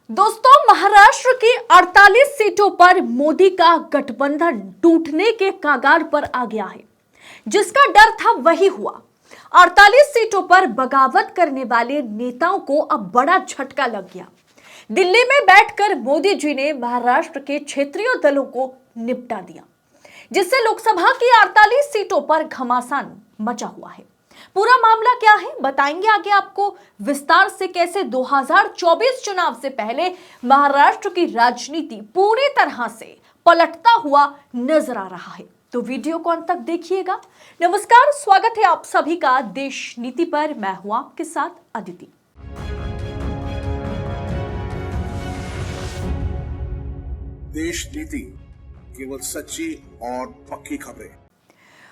दोस्तों, महाराष्ट्र की 48 सीटों पर मोदी का गठबंधन टूटने के कगार पर आ गया है। जिसका डर था वही हुआ। 48 सीटों पर बगावत करने वाले नेताओं को अब बड़ा झटका लग गया। दिल्ली में बैठकर मोदी जी ने महाराष्ट्र के क्षेत्रीय दलों को निपटा दिया, जिससे लोकसभा की 48 सीटों पर घमासान मचा हुआ है। पूरा मामला क्या है बताएंगे आगे आपको विस्तार से। कैसे 2024 चुनाव से पहले महाराष्ट्र की राजनीति पूरी तरह से पलटता हुआ नजर आ रहा है, तो वीडियो को अंत तक देखिएगा। नमस्कार, स्वागत है आप सभी का देश नीति पर। मैं हूं आपके साथ अदिति। देश नीति, केवल सच्ची और पक्की खबरें।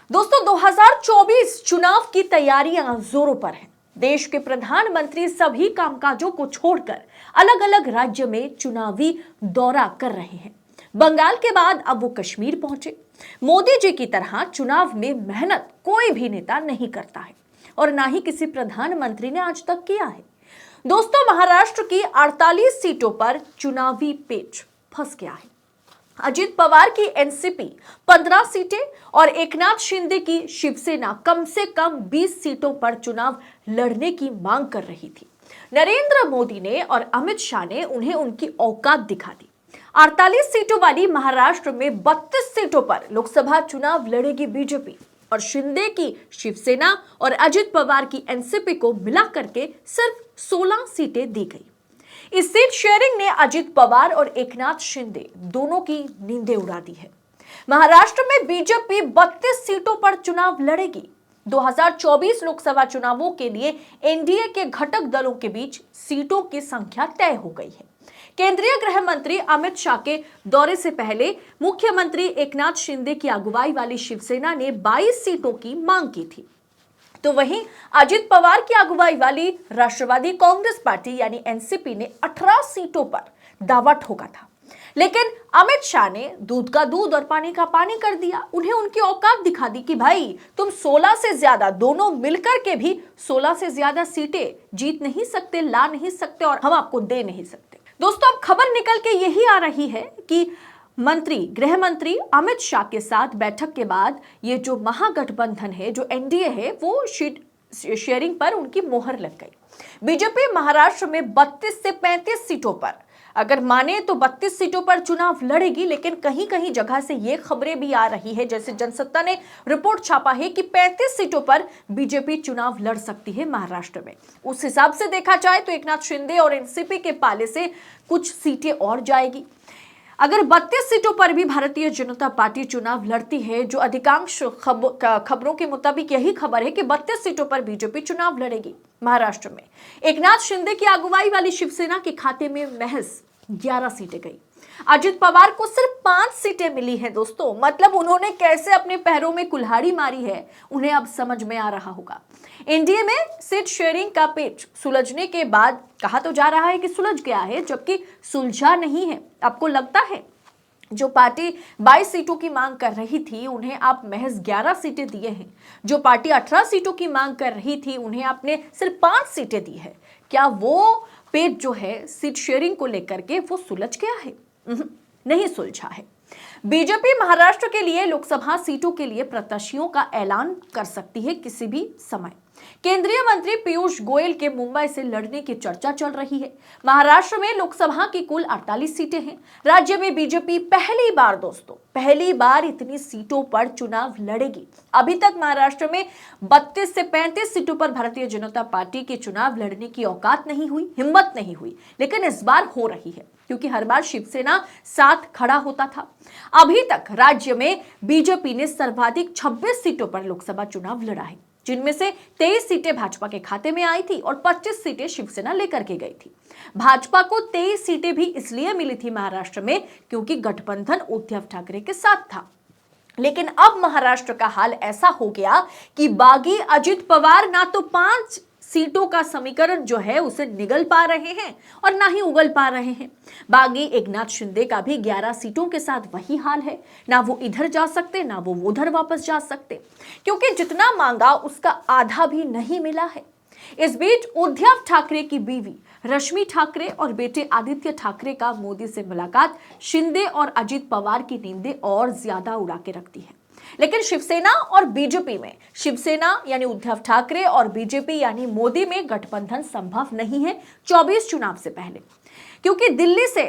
दोस्तों, 2024 चुनाव की तैयारियां जोरों पर हैं। देश के प्रधानमंत्री सभी कामकाजों को छोड़कर अलग अलग राज्य में चुनावी दौरा कर रहे हैं। बंगाल के बाद अब वो कश्मीर पहुंचे। मोदी जी की तरह चुनाव में मेहनत कोई भी नेता नहीं करता है और ना ही किसी प्रधानमंत्री ने आज तक किया है। दोस्तों, महाराष्ट्र की 48 सीटों पर चुनावी पेच फंस गया है। अजित पवार की एनसीपी 15 सीटें और एकनाथ शिंदे की शिवसेना कम से कम 20 सीटों पर चुनाव लड़ने की मांग कर रही थी। नरेंद्र मोदी ने और अमित शाह ने उन्हें उनकी औकात दिखा दी। 48 सीटों वाली महाराष्ट्र में 32 सीटों पर लोकसभा चुनाव लड़ेगी बीजेपी और शिंदे की शिवसेना और अजित पवार की एनसीपी को मिला करके सिर्फ 16 सीटें दी गई। इस सीट शेयरिंग ने अजित पवार और एकनाथ शिंदे दोनों की नींदें उड़ा दी है। महाराष्ट्र में बीजेपी 32 सीटों पर चुनाव लड़ेगी। 2024 लोकसभा चुनावों के लिए एनडीए के घटक दलों के बीच सीटों की संख्या तय हो गई है। केंद्रीय गृह मंत्री अमित शाह के दौरे से पहले मुख्यमंत्री एकनाथ शिंदे की अगुवाई वाली शिवसेना ने 22 सीटों की मांग की थी, तो वहीं अजित पवार की अगुवाई वाली राष्ट्रवादी कांग्रेस पार्टी यानी एनसीपी ने 18 सीटों पर दावा ठोका था। लेकिन अमित शाह ने दूध का दूध और पानी का पानी कर दिया। उन्हें उनकी औकात दिखा दी कि भाई तुम 16 से ज्यादा, दोनों मिलकर के भी 16 से ज्यादा सीटें जीत नहीं सकते, ला नहीं सकते और हम आपको दे नहीं सकते। दोस्तों, अब खबर निकल के यही आ रही है कि गृह मंत्री अमित शाह के साथ बैठक के बाद ये जो महागठबंधन है, जो एनडीए है, वो सीट शेयरिंग पर उनकी मोहर लग गई। बीजेपी महाराष्ट्र में 32 से 35 सीटों पर, अगर माने तो 32 सीटों पर चुनाव लड़ेगी, लेकिन कहीं कहीं जगह से ये खबरें भी आ रही है, जैसे जनसत्ता ने रिपोर्ट छापा है कि 35 सीटों पर बीजेपी चुनाव लड़ सकती है महाराष्ट्र में। उस हिसाब से देखा जाए तो एकनाथ शिंदे और एनसीपी के पाले से कुछ सीटें और जाएगी। अगर 32 सीटों पर भी भारतीय जनता पार्टी चुनाव लड़ती है, जो अधिकांश खबरों के मुताबिक यही खबर है कि 32 सीटों पर बीजेपी चुनाव लड़ेगी महाराष्ट्र में। एकनाथ शिंदे की अगुवाई वाली शिवसेना के खाते में महज 11 सीटें गई। अजित पवार को सिर्फ 5 सीटें मिली हैं। दोस्तों, मतलब उन्होंने कैसे अपने पैरों में कुल्हाड़ी मारी है, उन्हें अब समझ में आ रहा होगा। एनडीए में सीट शेयरिंग का पेच सुलझने के बाद कहा तो जा रहा है कि सुलझ गया है, जबकि सुलझा नहीं है। आपको लगता है जो पार्टी 22 सीटों की मांग कर रही थी, उन्हें आप महज 11 सीटें दिए हैं। जो पार्टी 18 सीटों की मांग कर रही थी, उन्हें आपने सिर्फ 5 सीटें दी है। क्या वो पेच जो है सीट शेयरिंग को लेकर के वो सुलझ गया है? नहीं सुलझा है। बीजेपी महाराष्ट्र के लिए लोकसभा सीटों के लिए प्रत्याशियों का ऐलान कर सकती है किसी भी समय। केंद्रीय मंत्री पीयूष गोयल के मुंबई से लड़ने की चर्चा चल रही है। महाराष्ट्र में लोकसभा की कुल 48 सीटें हैं। राज्य में बीजेपी पहली बार इतनी सीटों पर चुनाव लड़ेगी। अभी तक महाराष्ट्र में 32 से 35 सीटों पर भारतीय जनता पार्टी के चुनाव लड़ने की औकात नहीं हुई, हिम्मत नहीं हुई, लेकिन इस बार हो रही है, क्योंकि हर बार शिवसेना साथ खड़ा होता था। अभी तक राज्य में बीजेपी ने सर्वाधिक 26 सीटों पर लोकसभा चुनाव लड़ा है, जिनमें से 23 सीटें भाजपा के खाते में आई थी और 25 सीटें शिवसेना लेकर के गई थी। भाजपा को 23 सीटें भी इसलिए मिली थी महाराष्ट्र में क्योंकि गठबंधन उद्धव ठाकरे के साथ था। लेकिन अब महाराष्ट्र का हाल ऐसा हो गया कि बागी अजित पवार ना तो 5 सीटों का समीकरण जो है उसे निगल पा रहे हैं और ना ही उगल पा रहे हैं। बागी एकनाथ शिंदे का भी 11 सीटों के साथ वही हाल है, ना वो इधर जा सकते ना वो उधर वापस जा सकते, क्योंकि जितना मांगा उसका आधा भी नहीं मिला है। इस बीच उद्धव ठाकरे की बीवी रश्मि ठाकरे और बेटे आदित्य ठाकरे का मोदी से मुलाकात शिंदे और अजित पवार की नींदें और ज्यादा उड़ा के रखती है। लेकिन शिवसेना और बीजेपी में, शिवसेना यानी उद्धव ठाकरे और बीजेपी यानी मोदी में गठबंधन संभव नहीं है 24 चुनाव से पहले, क्योंकि दिल्ली से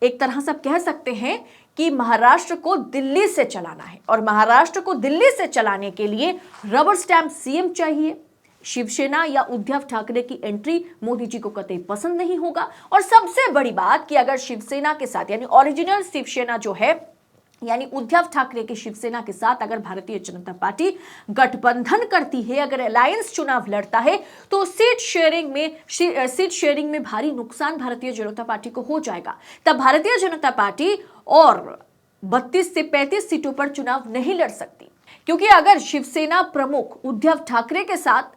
एक तरह से आप कह सकते हैं कि महाराष्ट्र को दिल्ली से चलाना है और महाराष्ट्र को दिल्ली से चलाने के लिए रबर स्टैंप सीएम चाहिए। शिवसेना या उद्धव ठाकरे की एंट्री मोदी जी को कतई पसंद नहीं होगा। और सबसे बड़ी बात कि अगर शिवसेना के साथ यानी ओरिजिनल शिवसेना जो है यानी उद्धव ठाकरे की शिवसेना के साथ अगर भारतीय जनता पार्टी गठबंधन करती है, अगर अलायंस चुनाव लड़ता है, तो सीट शेयरिंग में भारी नुकसान भारतीय जनता पार्टी को हो जाएगा। तब भारतीय जनता पार्टी और 32 से 35 सीटों पर चुनाव नहीं लड़ सकती, क्योंकि अगर शिवसेना प्रमुख उद्धव ठाकरे के साथ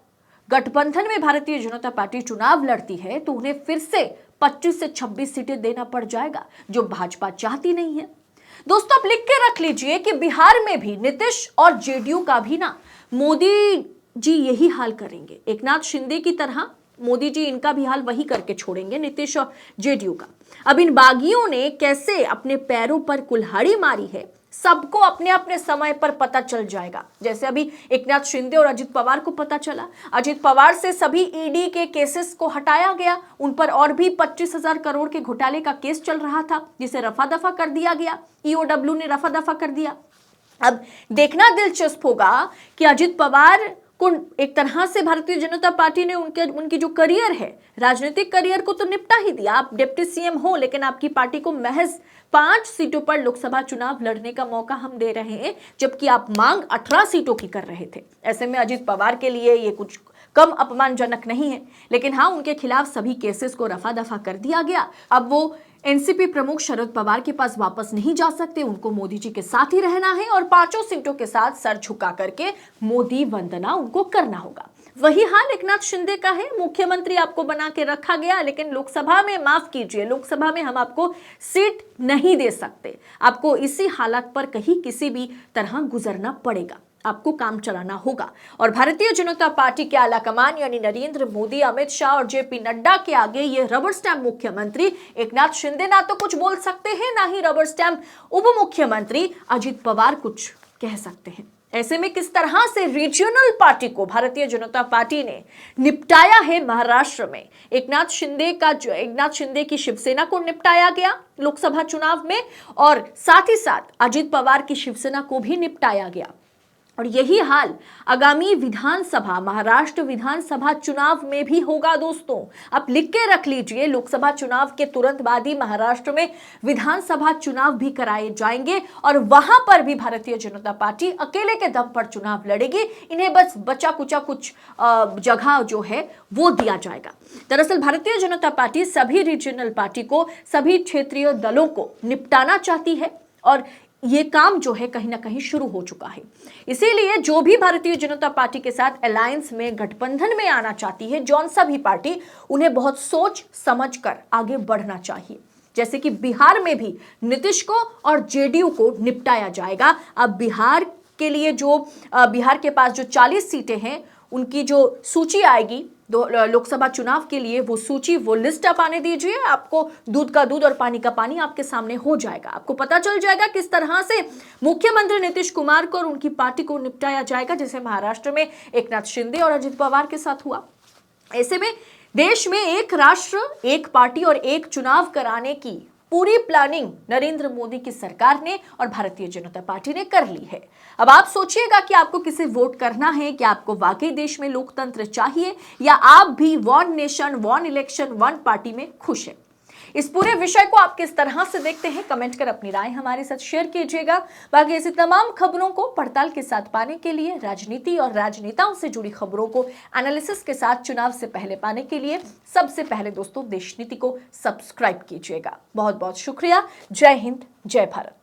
गठबंधन में भारतीय जनता पार्टी चुनाव लड़ती है तो उन्हें फिर से 25 से 26 सीटें देना पड़ जाएगा, जो भाजपा चाहती नहीं है। दोस्तों, आप लिख के रख लीजिए कि बिहार में भी नीतीश और जेडीयू का भी ना मोदी जी यही हाल करेंगे। एकनाथ शिंदे की तरह मोदी जी इनका भी हाल वही करके छोड़ेंगे, नीतीश और जेडीयू का। अब इन बागियों ने कैसे अपने पैरों पर कुल्हाड़ी मारी है, सबको अपने अपने समय पर पता चल जाएगा। जैसे अभी एकनाथ शिंदे और अजित पवार को पता चला, अजित पवार से सभी ईडी के केसेस को हटाया गया, उन पर और भी 25,000 करोड़ के घोटाले का केस चल रहा था, जिसे रफा दफा कर दिया गया। ईओडब्ल्यू ने रफा दफा कर दिया। अब देखना दिलचस्प होगा कि अजित पवार को एक तरह से भारतीय जनता पार्टी ने उनकी जो करियर है, राजनीतिक करियर को तो निपटा ही दिया। आप डिप्टी सीएम हो, लेकिन आपकी पार्टी को महज 5 सीटों पर लोकसभा चुनाव लड़ने का मौका हम दे रहे हैं, जबकि आप मांग 18 सीटों की कर रहे थे। ऐसे में अजित पवार के लिए ये कुछ कम अपमानजनक नहीं है, लेकिन हाँ, उनके खिलाफ सभी केसेस को रफा दफा कर दिया गया। अब वो एनसीपी प्रमुख शरद पवार के पास वापस नहीं जा सकते, उनको मोदी जी के साथ ही रहना है और 5 सीटों के साथ सर झुका करके मोदी वंदना उनको करना होगा। वही हाल एकनाथ शिंदे का है। मुख्यमंत्री आपको बना के रखा गया, लेकिन लोकसभा में, माफ कीजिए, लोकसभा में हम आपको सीट नहीं दे सकते। आपको इसी हालत पर कहीं किसी भी तरह गुजरना पड़ेगा, आपको काम चलाना होगा। और भारतीय जनता पार्टी के आला कमान यानी नरेंद्र मोदी, अमित शाह और जेपी नड्डा के आगे ये रबर स्टैंप मुख्यमंत्री एकनाथ शिंदे ना तो कुछ बोल सकते हैं, ना ही रबर स्टैंप उप मुख्यमंत्री अजित पवार कुछ कह सकते हैं। ऐसे में किस तरह से रीजनल पार्टी को भारतीय जनता पार्टी ने निपटाया है महाराष्ट्र में, एकनाथ शिंदे की शिवसेना को निपटाया गया लोकसभा चुनाव में, और साथ ही साथ अजित पवार की शिवसेना को भी निपटाया गया। और यही हाल आगामी विधानसभा, महाराष्ट्र विधानसभा चुनाव में भी होगा। दोस्तों, आप लिख के रख लीजिए, लोकसभा चुनाव के तुरंत बाद ही महाराष्ट्र में विधानसभा चुनाव भी कराए जाएंगे और वहां पर भी भारतीय जनता पार्टी अकेले के दम पर चुनाव लड़ेगी। इन्हें बस बचा कुचा कुछ जगह जो है वो दिया जाएगा। दरअसल भारतीय जनता पार्टी सभी रीजनल पार्टी को, सभी क्षेत्रीय दलों को निपटाना चाहती है और ये काम जो है कहीं ना कहीं शुरू हो चुका है। इसीलिए जो भी भारतीय जनता पार्टी के साथ अलायंस में, गठबंधन में आना चाहती है, जौन सा भी पार्टी, उन्हें बहुत सोच समझकर आगे बढ़ना चाहिए। जैसे कि बिहार में भी नीतीश को और जेडीयू को निपटाया जाएगा। अब बिहार के लिए बिहार के पास जो 40 सीटें हैं, उनकी जो सूची आएगी लोकसभा चुनाव के लिए, वो सूची, वो लिस्ट आप आने दीजिए। आपको दूध का दूध और पानी का पानी आपके सामने हो जाएगा। आपको पता चल जाएगा किस तरह से मुख्यमंत्री नीतीश कुमार को और उनकी पार्टी को निपटाया जाएगा, जैसे महाराष्ट्र में एकनाथ शिंदे और अजित पवार के साथ हुआ। ऐसे में देश में एक राष्ट्र, एक पार्टी और एक चुनाव कराने की पूरी प्लानिंग नरेंद्र मोदी की सरकार ने और भारतीय जनता पार्टी ने कर ली है। अब आप सोचिएगा कि आपको किसे वोट करना है, कि आपको वाकई देश में लोकतंत्र चाहिए, या आप भी one nation, one election, one party में खुश हैं। इस पूरे विषय को आप किस तरह से देखते हैं, कमेंट कर अपनी राय हमारे साथ शेयर कीजिएगा। बाकी ऐसी तमाम खबरों को पड़ताल के साथ पाने के लिए, राजनीति और राजनेताओं से जुड़ी खबरों को एनालिसिस के साथ चुनाव से पहले पाने के लिए सबसे पहले दोस्तों देश नीति को सब्सक्राइब कीजिएगा। बहुत बहुत शुक्रिया। जय हिंद, जय भारत।